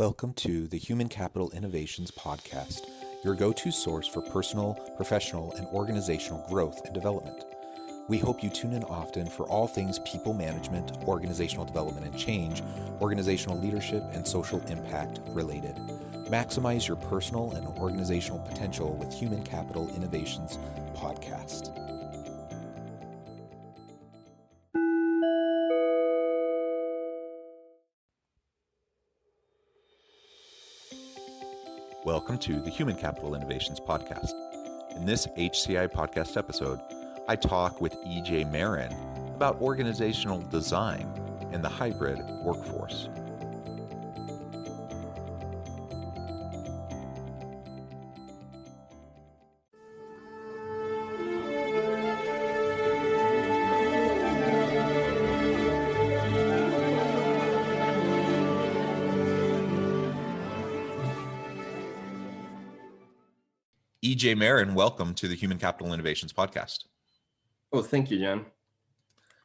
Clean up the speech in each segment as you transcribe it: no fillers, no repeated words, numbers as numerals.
Welcome to the Human Capital Innovations Podcast, your go-to source for personal, professional, and organizational growth and development. We hope you tune in often for all things people management, organizational development and change, organizational leadership, and social impact related. Maximize your personal and organizational potential with Human Capital Innovations Podcast. Welcome to the Human Capital Innovations Podcast. In this HCI podcast episode, I talk with Marin about organizational design and the hybrid workforce. Marin, welcome to the Human Capital Innovations Podcast. Oh, thank you, John.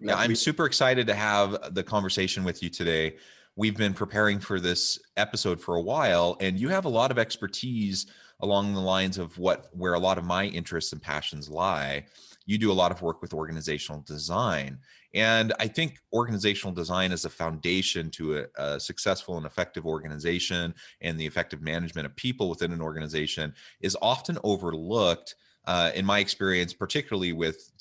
Yeah, I'm super excited to have the conversation with you today. We've been preparing for this episode for a while, and you have a lot of expertise along the lines of where a lot of my interests and passions lie. You do a lot of work with organizational design. And I think organizational design is a foundation to a successful and effective organization, and the effective management of people within an organization is often overlooked, in my experience, particularly with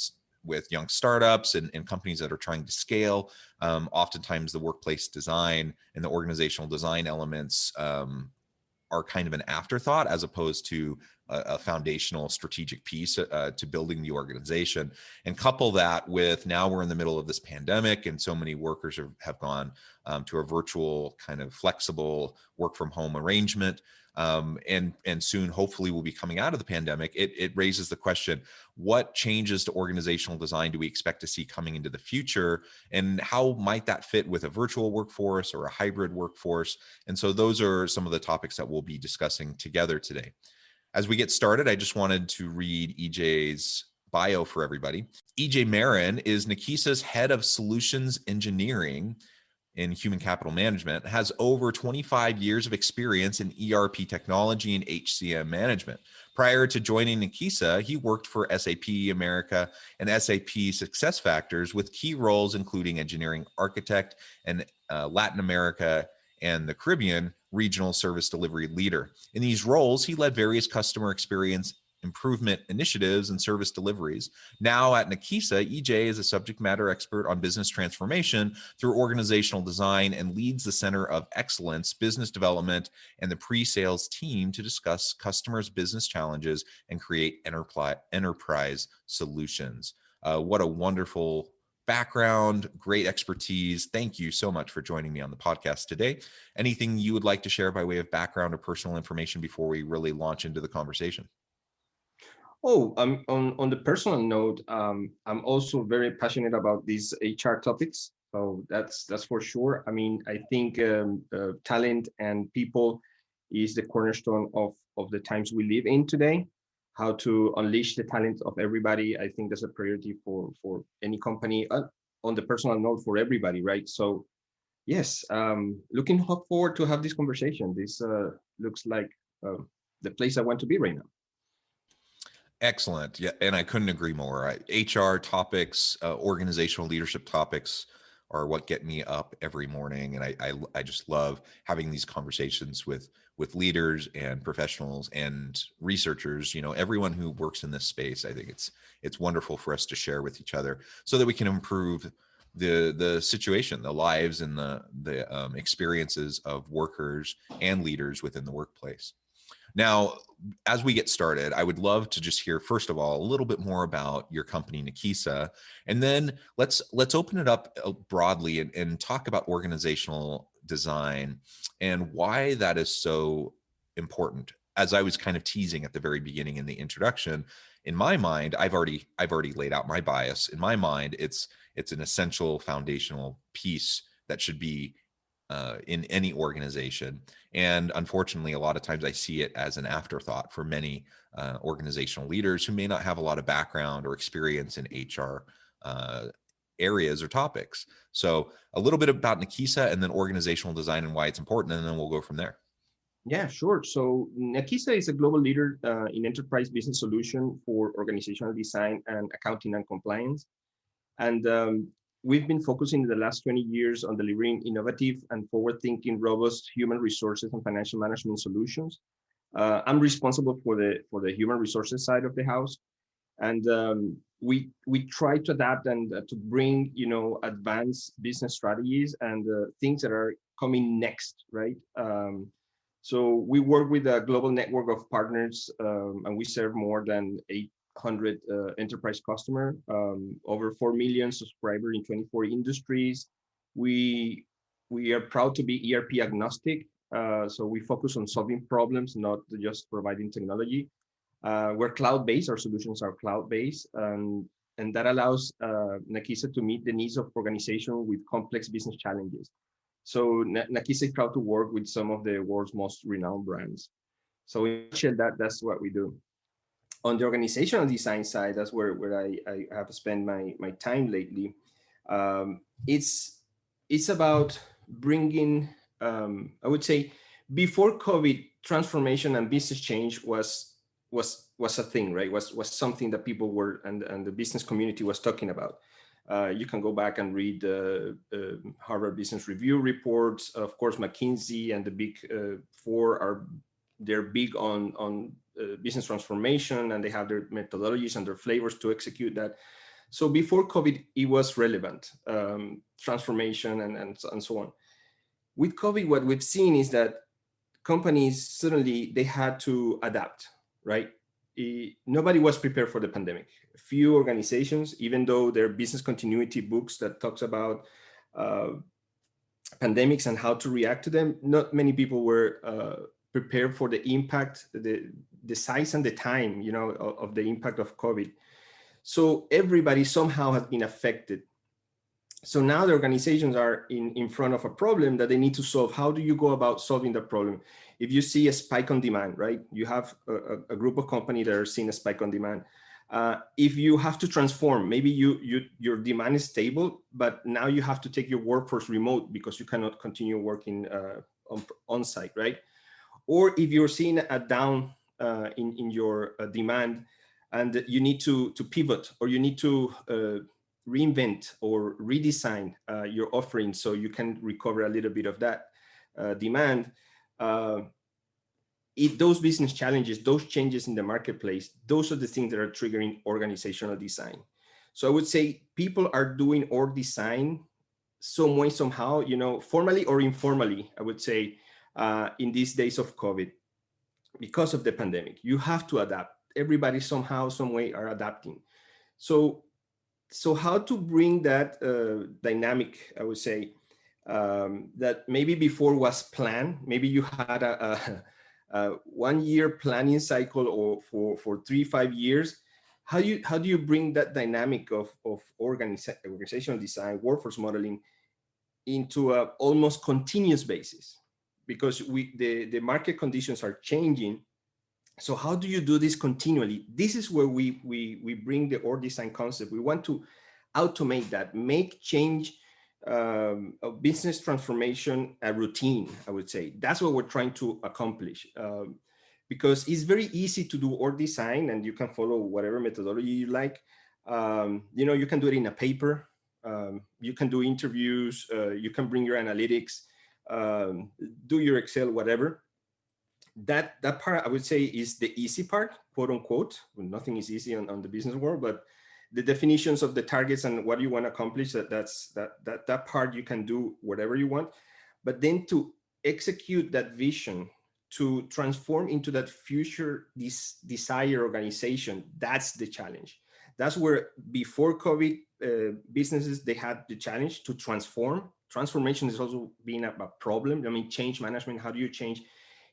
young startups and companies that are trying to scale. Oftentimes the workplace design and the organizational design elements are kind of an afterthought as opposed to a foundational strategic piece to building the organization. And couple that with, now we're in the middle of this pandemic and so many workers have gone to a virtual kind of flexible work from home arrangement. And soon, hopefully, we'll be coming out of the pandemic. It raises the question, what changes to organizational design do we expect to see coming into the future? And how might that fit with a virtual workforce or a hybrid workforce? And so those are some of the topics that we'll be discussing together today. As we get started, I just wanted to read EJ's bio for everybody. EJ Marin is Nikisa's head of solutions engineering in human capital management, has over 25 years of experience in ERP technology and HCM management. Prior to joining Nikisa, he worked for SAP America and SAP SuccessFactors with key roles including engineering architect and Latin America and the Caribbean regional service delivery leader. In these roles, he led various customer experience improvement initiatives and service deliveries. Now at Nikisa, EJ is a subject matter expert on business transformation through organizational design and leads the Center of Excellence, Business Development, and the pre-sales team to discuss customers' business challenges and create enterprise solutions. What a wonderful background, great expertise. Thank you so much for joining me on the podcast today. Anything you would like to share by way of background or personal information before we really launch into the conversation? Oh, on the personal note, I'm also very passionate about these HR topics. So that's for sure. I mean, I think talent and people is the cornerstone of the times we live in today. How to unleash the talent of everybody, I think that's a priority for any company. On the personal note, for everybody, right? So yes, looking forward to have this conversation. This looks like the place I want to be right now. Excellent. Yeah, and I couldn't agree more. HR topics, organizational leadership topics are what get me up every morning. And I just love having these conversations with leaders and professionals and researchers, everyone who works in this space. I think it's wonderful for us to share with each other so that we can improve the situation, the lives and the experiences of workers and leaders within the workplace. Now, as we get started, I would love to just hear, first of all, a little bit more about your company, Nikisa, and then let's open it up broadly and talk about organizational design and why that is so important. As I was kind of teasing at the very beginning in the introduction, in my mind, I've already laid out my bias. In my mind, it's an essential foundational piece that should be in any organization. And unfortunately, a lot of times I see it as an afterthought for many organizational leaders who may not have a lot of background or experience in HR areas or topics. So a little bit about Nikisa and then organizational design and why it's important, and then we'll go from there. Yeah, sure. So Nakisa is a global leader in enterprise business solution for organizational design and accounting and compliance. And we've been focusing in the last 20 years on delivering innovative and forward-thinking, robust human resources and financial management solutions. I'm responsible for the human resources side of the house, and we try to adapt and to bring advanced business strategies and things that are coming next, right? So we work with a global network of partners, and we serve more than 800 enterprise customer, over 4 million subscribers in 24 industries. We we are proud to be ERP agnostic, so we focus on solving problems, not just providing technology. We're cloud-based. Our solutions are cloud-based, and that allows Nakisa to meet the needs of organizations with complex business challenges. So Nakisa is proud to work with some of the world's most renowned brands. So in a nutshell, that's what we do. On the organizational design side, that's where I have spent my time lately. It's about bringing, I would say, before COVID, transformation and business change was a thing, right? Was something that people were, and the business community was talking about. You can go back and read Harvard Business Review reports. Of course, McKinsey and the big four they're big on business transformation, and they have their methodologies and their flavors to execute that. So before COVID, it was relevant, transformation and so on. With COVID, what we've seen is that companies suddenly they had to adapt, right? Nobody was prepared for the pandemic. Few organizations, even though there are business continuity books that talks about uh, pandemics and how to react to them, not many people were prepared for the impact, the size and the time, of the impact of COVID. So everybody somehow has been affected. So now the organizations are in front of a problem that they need to solve. How do you go about solving the problem? If you see a spike on demand, right? You have a group of companies that are seeing a spike on demand. If you have to transform, maybe your demand is stable, but now you have to take your workforce remote because you cannot continue working on site, right? Or if you're seeing a down in your demand, and you need to pivot, or you need to reinvent or redesign your offering so you can recover a little bit of that demand. Uh, if those business challenges, those changes in the marketplace, those are the things that are triggering organizational design. So I would say people are doing org design some way, somehow, formally or informally, I would say, in these days of COVID, because of the pandemic. You have to adapt. Everybody somehow, some way are adapting. So how to bring that dynamic, I would say, that maybe before was planned. Maybe you had a 1 year planning cycle, or for 3-5 years. How do you bring that dynamic of organizational design, workforce modeling, into a almost continuous basis? Because the market conditions are changing. So how do you do this continually? This is where we bring the org design concept. We want to automate that, make change of business transformation a routine, I would say. That's what we're trying to accomplish. Because it's very easy to do org design, and you can follow whatever methodology you like. You can do it in a paper. You can do interviews. You can bring your analytics, do your Excel, whatever. That part, I would say, is the easy part, quote unquote. Well, nothing is easy on the business world, but the definitions of the targets and what you want to accomplish, that part you can do whatever you want. But then to execute that vision, to transform into that future desired organization, that's the challenge. That's where before COVID, businesses, they had the challenge to transform. Transformation is also being a problem. I mean, change management, how do you change?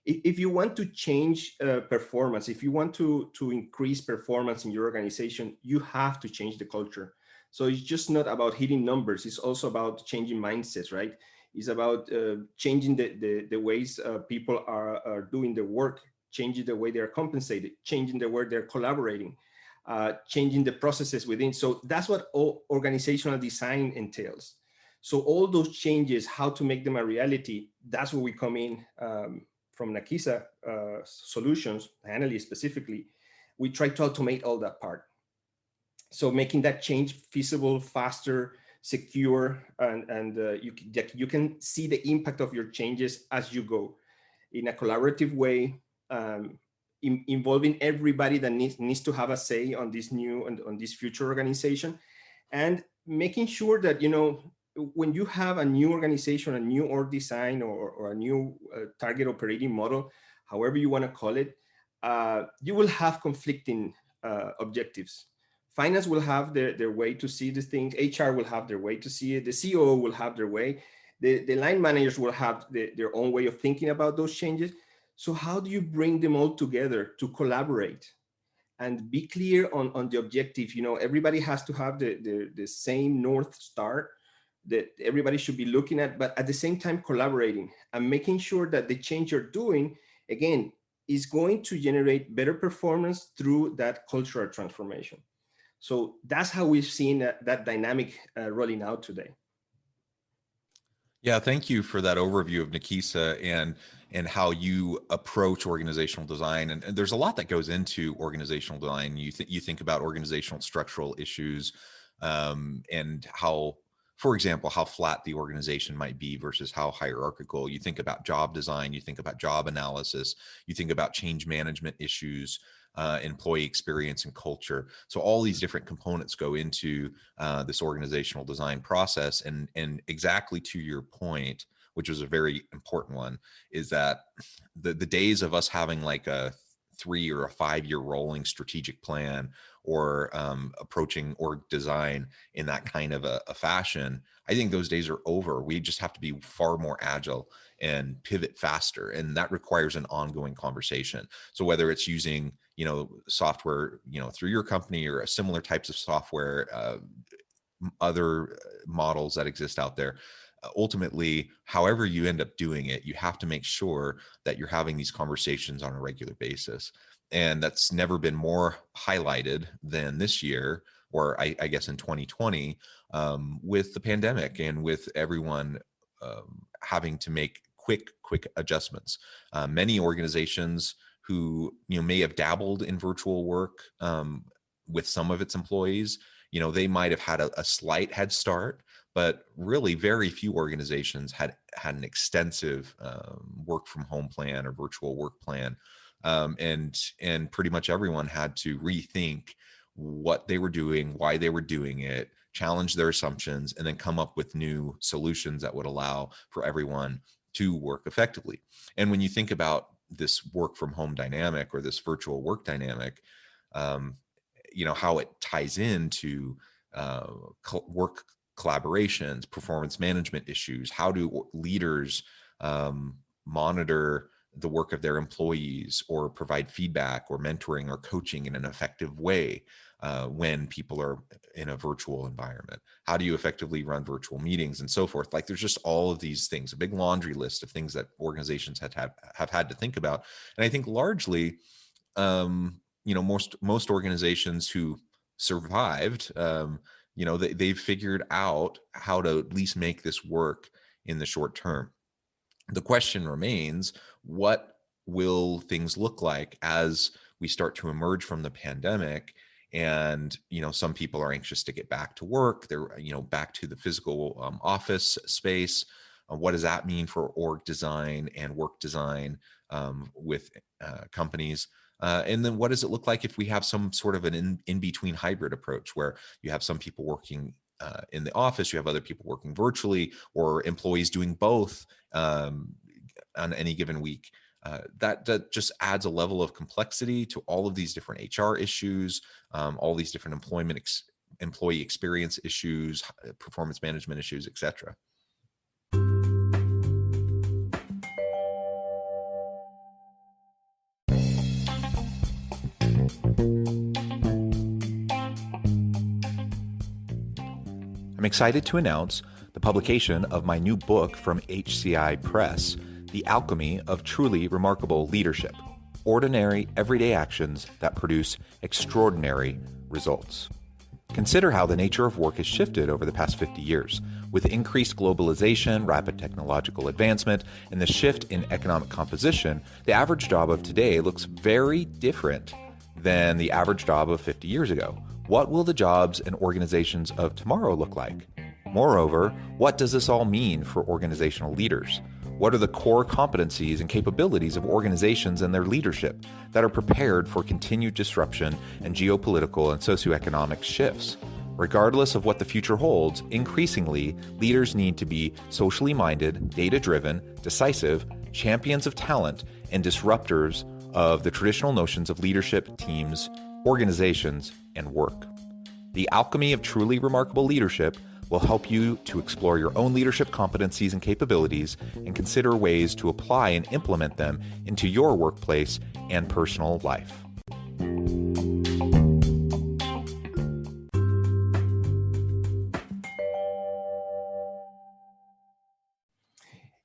If you want to change performance, if you want to increase performance in your organization, you have to change the culture. So it's just not about hitting numbers. It's also about changing mindsets, right? It's about changing the ways people are doing their work, changing the way they're compensated, changing the way they're collaborating, changing the processes within. So that's what all organizational design entails. So all those changes, how to make them a reality, that's where we come in from Nakisa Solutions, Analyst specifically, we try to automate all that part. So making that change feasible, faster, secure, and you can see the impact of your changes as you go in a collaborative way, involving everybody that needs to have a say on this new and on this future organization, and making sure that, you know, when you have a new organization, a new org design, or a new target operating model, however you want to call it, you will have conflicting objectives. Finance will have their way to see the things. HR will have their way to see it. The COO will have their way. The line managers will have their own way of thinking about those changes. So how do you bring them all together to collaborate and be clear on the objective? You know, everybody has to have the same North Star that everybody should be looking at, but at the same time collaborating and making sure that the change you're doing, again, is going to generate better performance through that cultural transformation. So that's how we've seen that dynamic rolling out today. Yeah, thank you for that overview of Nakisa and how you approach organizational design. And there's a lot that goes into organizational design. You think about organizational structural issues, and how, for example, how flat the organization might be versus how hierarchical. You think about job design, you think about job analysis, you think about change management issues, employee experience and culture. So all these different components go into this organizational design process. And exactly to your point, which was a very important one, is that the days of us having like a 3 or a 5 year rolling strategic plan, or approaching org design in that kind of a fashion, I think those days are over. We just have to be far more agile and pivot faster. And that requires an ongoing conversation. So whether it's using, you know, software, you know, through your company, or a similar types of software, other models that exist out there, ultimately, however you end up doing it, you have to make sure that you're having these conversations on a regular basis. And that's never been more highlighted than this year, or I guess in 2020, with the pandemic and with everyone having to make quick adjustments. Many organizations who, you know, may have dabbled in virtual work with some of its employees, you know, they might have had a slight head start, but really very few organizations had an extensive work from home plan or virtual work plan. And pretty much everyone had to rethink what they were doing, why they were doing it, challenge their assumptions, and then come up with new solutions that would allow for everyone to work effectively. And when you think about this work from home dynamic, or this virtual work dynamic, you know, how it ties into work collaborations, performance management issues, how do leaders monitor the work of their employees, or provide feedback or mentoring or coaching in an effective way when people are in a virtual environment? How do you effectively run virtual meetings and so forth? Like, there's just all of these things, a big laundry list of things that organizations have had to think about. And I think largely, you know, most organizations who survived, you know, they've figured out how to at least make this work in the short term. The question remains, what will things look like as we start to emerge from the pandemic? And, you know, some people are anxious to get back to work. They're, you know, back to the physical office space. What does that mean for org design and work design with companies? And then what does it look like if we have some sort of an in-between hybrid approach, where you have some people working in the office, you have other people working virtually, or employees doing both on any given week? That just adds a level of complexity to all of these different HR issues, all these different employee experience issues, performance management issues, etc. I'm excited to announce the publication of my new book from HCI Press, The Alchemy of Truly Remarkable Leadership: Ordinary Everyday Actions That Produce Extraordinary Results. Consider how the nature of work has shifted over the past 50 years. With increased globalization, rapid technological advancement, and the shift in economic composition, the average job of today looks very different than the average job of 50 years ago. What will the jobs and organizations of tomorrow look like? Moreover, what does this all mean for organizational leaders? What are the core competencies and capabilities of organizations and their leadership that are prepared for continued disruption and geopolitical and socioeconomic shifts? Regardless of what the future holds, increasingly, leaders need to be socially minded, data-driven, decisive, champions of talent, and disruptors of the traditional notions of leadership, teams, organizations, and work. The alchemy of truly remarkable leadership will help you to explore your own leadership competencies and capabilities and consider ways to apply and implement them into your workplace and personal life.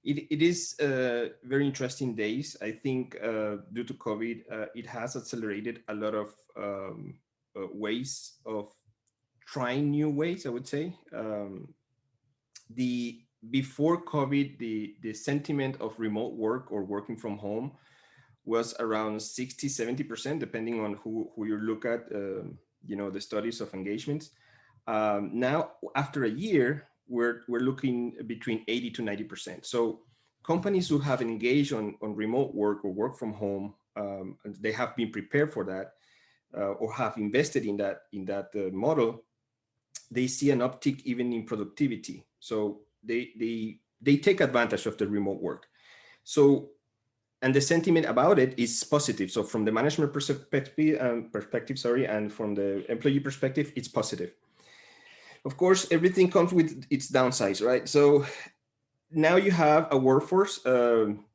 It is very interesting days. I think due to COVID, it has accelerated a lot of ways of trying new ways, I would say. The Before COVID, the sentiment of remote work or working from home was around 60-70%, depending on who you look at, the studies of engagement. Now, after a year, we're looking between 80 to 90%. So companies who have engaged on remote work or work from home, and they have been prepared for that, or have invested in that model, they see an uptick even in productivity. So they take advantage of the remote work. So, and the sentiment about it is positive. So from the management perspective, and from the employee perspective, it's positive. Of course, everything comes with its downsides, right? So now you have a workforce.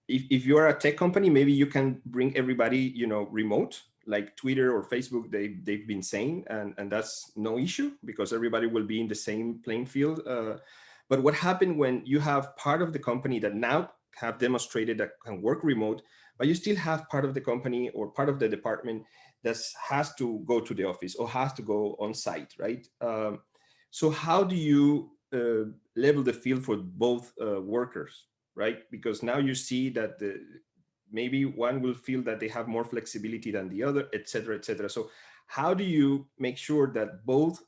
If you are a tech company, maybe you can bring everybody, remote, like Twitter or Facebook, they've been saying, and that's no issue because everybody will be in the same playing field. But what happened when you have part of the company that now have demonstrated that can work remote, but you still have part of the company or part of the department that has to go to the office or has to go on site, right? So how do you level the field for both workers, right? Because now you see that maybe one will feel that they have more flexibility than the other, et cetera, et cetera. So how do you make sure that both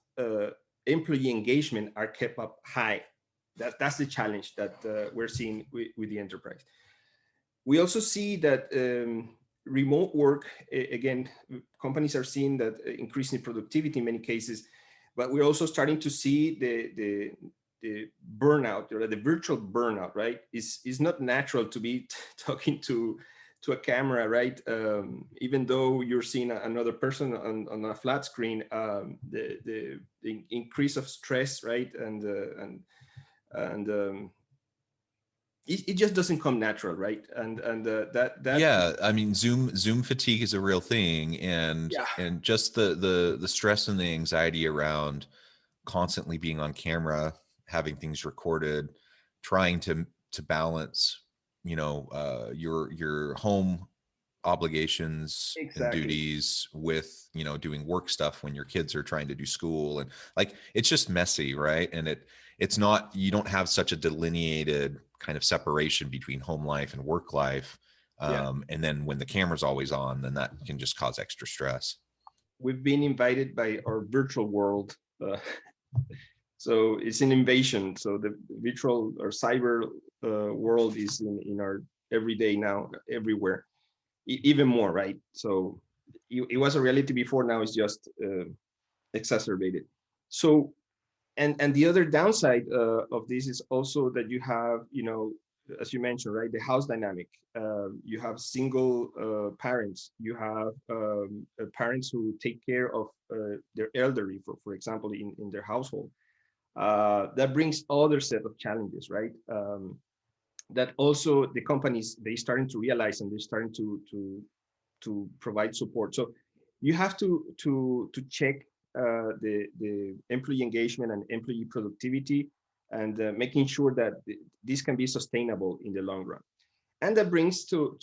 employee engagement are kept up high? That's the challenge that we're seeing with the enterprise. We also see that remote work, again, companies are seeing that increasing productivity in many cases, but we're also starting to see the burnout, or the virtual burnout, right? Is not natural to be talking to a camera, right? Even though you're seeing another person on a flat screen, the increase of stress, right? And it just doesn't come natural, right? And that yeah, I mean, Zoom fatigue is a real thing, and yeah, and just the stress and the anxiety around constantly being on camera, having things recorded, trying to balance, your home obligations and exactly. duties with, doing work stuff when your kids are trying to do school, and like it's just messy, right? And it's not, you don't have such a delineated kind of separation between home life and work life. Yeah, And then when the camera's always on, then that can just cause extra stress. we've been invited by our virtual world. So it's an invasion. So the virtual or cyber world is in our everyday now, everywhere, even more, right? So it was a reality before. Now it's just exacerbated. So and the other downside of this is also that you have, as you mentioned, right, the house dynamic. You have single parents. You have parents who take care of their elderly, for example, in their household. That brings other set of challenges, right? That also the companies, they starting to realize, and they're starting to provide support. So you have to check the employee engagement and employee productivity, and making sure that this can be sustainable in the long run. And that brings to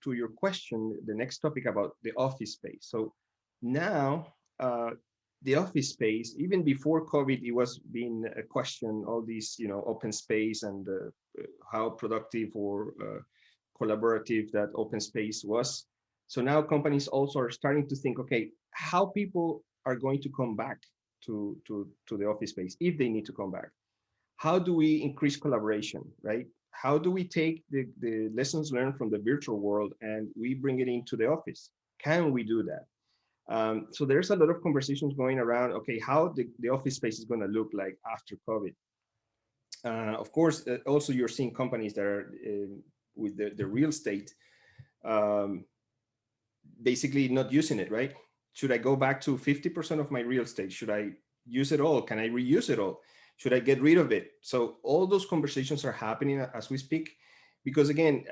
your question, the next topic about the office space. So now the office space, even before COVID, it was being a question, all these, open space and how productive or collaborative that open space was. So now companies also are starting to think, okay, how people are going to come back to the office space if they need to come back. How do we increase collaboration, right? How do we take the lessons learned from the virtual world and we bring it into the office? Can we do that? So there's a lot of conversations going around, okay, how the office space is going to look like after COVID. Of course, also you're seeing companies that are with the real estate um, basically not using it, right? Should I go back to 50% of my real estate? Should I use it all? Can I reuse it all? Should I get rid of it? So all those conversations are happening as we speak, because again,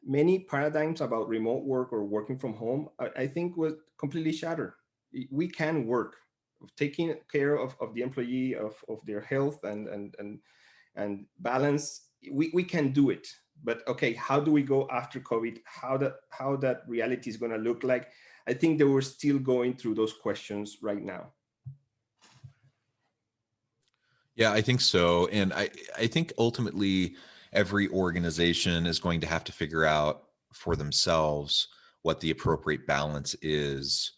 many paradigms about remote work or working from home, I think was completely shattered. We can work, of taking care of the employee, of their health and balance. We can do it, but okay, how do we go after COVID? How that reality is going to look like? I think that we're still going through those questions right now. Yeah, I think so. And I think ultimately every organization is going to have to figure out for themselves what the appropriate balance is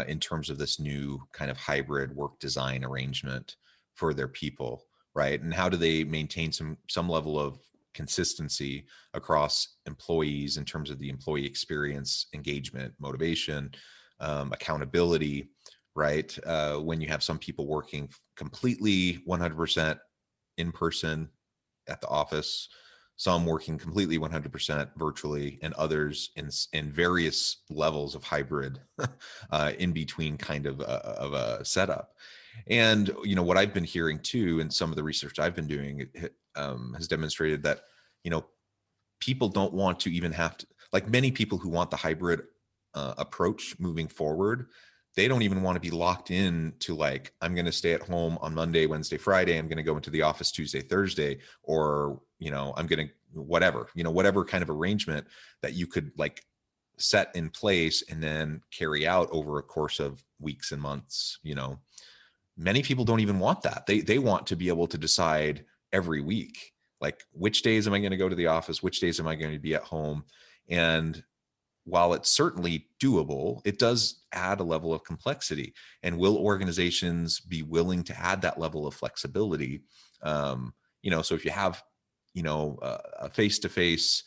in terms of this new kind of hybrid work design arrangement for their people, right? And how do they maintain some level of consistency across employees in terms of the employee experience, engagement, motivation, accountability, right? When you have some people working completely 100% in person at the office, some working completely 100% virtually, and others in various levels of hybrid in between kind of a setup. And what I've been hearing too, and some of the research I've been doing has demonstrated that people don't want to even have to, like many people who want the hybrid approach moving forward, they don't even want to be locked in to like, I'm going to stay at home on Monday, Wednesday, Friday. I'm going to go into the office Tuesday, Thursday, or, I'm going to whatever kind of arrangement that you could like set in place and then carry out over a course of weeks and months. Many people don't even want that. They want to be able to decide every week, like which days am I going to go to the office, which days am I going to be at home. And while it's certainly doable, it does add a level of complexity. And will organizations be willing to add that level of flexibility? So if you have, a face-to-face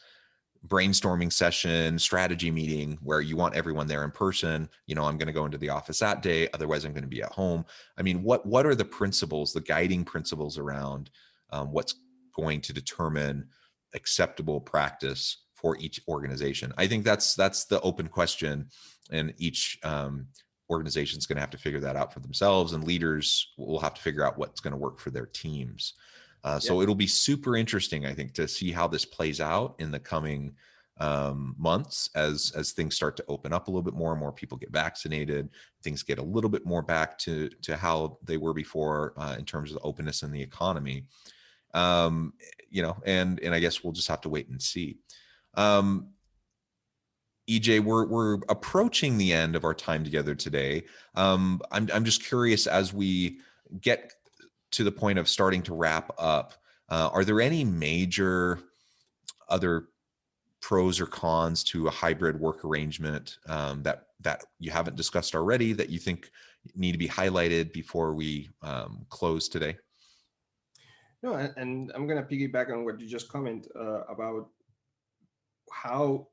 brainstorming session, strategy meeting where you want everyone there in person, I'm going to go into the office that day, otherwise I'm going to be at home. I mean, what are the principles, the guiding principles around what's going to determine acceptable practice for each organization? I think that's the open question, and each organization is going to have to figure that out for themselves, and leaders will have to figure out what's going to work for their teams. So it'll be super interesting, I think, to see how this plays out in the coming months as things start to open up a little bit more and more people get vaccinated, things get a little bit more back to how they were before in terms of the openness in the economy. And I guess we'll just have to wait and see. EJ, we're approaching the end of our time together today. I'm just curious, as we get to the point of starting to wrap up, are there any major other pros or cons to a hybrid work arrangement that you haven't discussed already that you think need to be highlighted before we close today? No, and I'm going to piggyback on what you just comment about how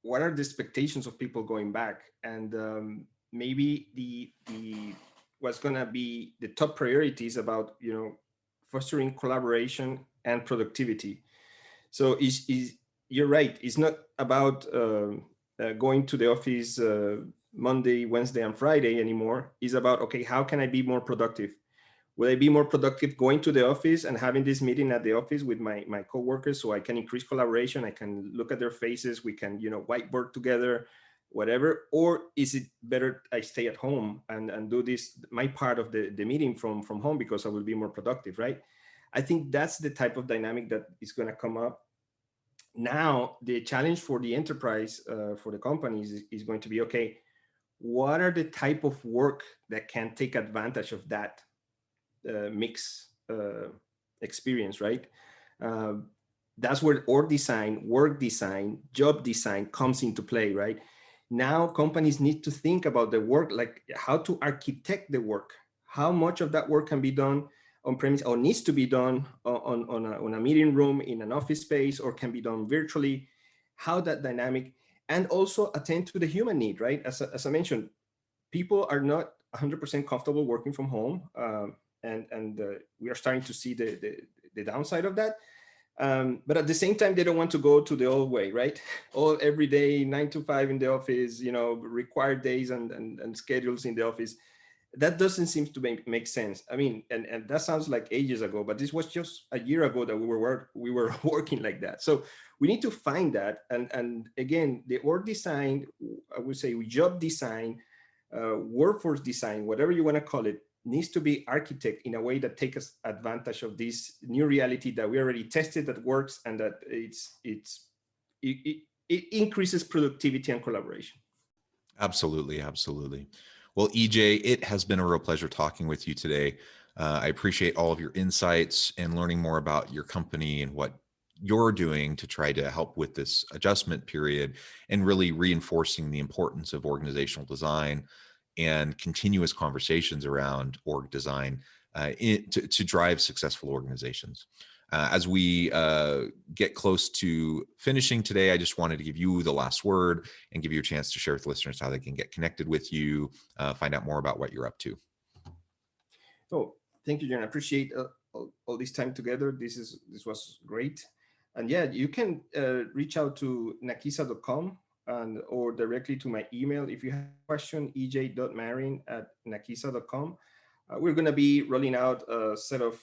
what are the expectations of people going back, and maybe the what's going to be the top priorities about fostering collaboration and productivity. So is you're right, it's not about going to the office Monday, Wednesday, and Friday anymore. It's about, okay, how can I be more productive? Will I be more productive going to the office and having this meeting at the office with my coworkers so I can increase collaboration? I can look at their faces. We can, whiteboard together, whatever. Or is it better I stay at home and do this, my part of the meeting from home, because I will be more productive, right? I think that's the type of dynamic that is going to come up. Now, the challenge for the enterprise, for the companies is going to be, okay, what are the type of work that can take advantage of that mix experience, right? Uh, that's where org design, work design, job design comes into play, right? Now companies need to think about the work, like how to architect the work, how much of that work can be done on premise or needs to be done on a meeting room in an office space or can be done virtually, how that dynamic, and also attend to the human need, right? As I mentioned, people are not 100% comfortable working from home, and we are starting to see the downside of that. But at the same time, they don't want to go to the old way, right? All every day, 9 to 5 in the office, required days and schedules in the office. That doesn't seem to make sense. I mean, and that sounds like ages ago, but this was just a year ago that we were working like that. So we need to find that. And again, the org design, I would say job design, workforce design, whatever you want to call it, needs to be architect in a way that takes advantage of this new reality that we already tested that works and that it increases productivity and collaboration. Absolutely. Absolutely. Well, EJ, it has been a real pleasure talking with you today. I appreciate all of your insights and learning more about your company and what you're doing to try to help with this adjustment period and really reinforcing the importance of organizational design and continuous conversations around org design to drive successful organizations. As we get close to finishing today, I just wanted to give you the last word and give you a chance to share with listeners how they can get connected with you, find out more about what you're up to. Oh, thank you, John. I appreciate all this time together. This was great. And yeah, you can reach out to nakisa.com and or directly to my email if you have a question, ej.marin@nakisa.com. We're going to be rolling out a set of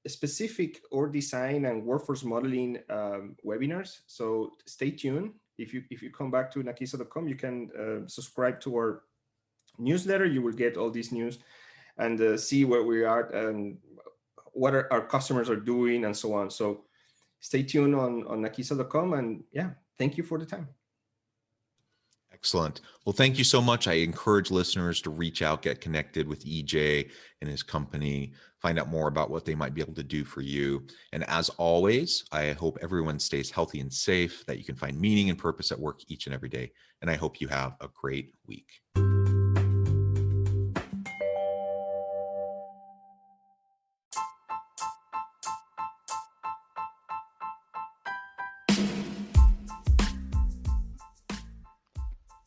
specific org design and workforce modeling webinars. So stay tuned. If you come back to nakisa.com, you can subscribe to our newsletter. You will get all these news and see where we are and what our customers are doing and so on. So stay tuned on nakisa.com. And yeah, thank you for the time. Excellent. Well, thank you so much. I encourage listeners to reach out, get connected with EJ and his company, find out more about what they might be able to do for you. And as always, I hope everyone stays healthy and safe, that you can find meaning and purpose at work each and every day. And I hope you have a great week.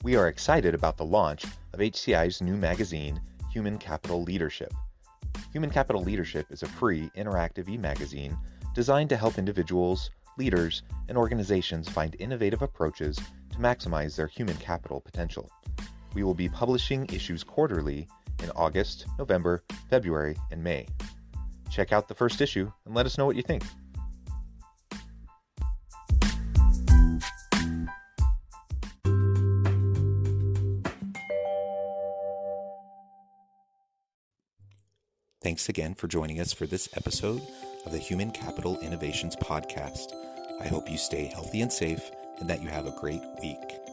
We are excited about the launch of HCI's new magazine, Human Capital Leadership. Human Capital Leadership is a free, interactive e-magazine designed to help individuals, leaders, and organizations find innovative approaches to maximize their human capital potential. We will be publishing issues quarterly in August, November, February, and May. Check out the first issue and let us know what you think. Thanks again for joining us for this episode of the Human Capital Innovations Podcast. I hope you stay healthy and safe and that you have a great week.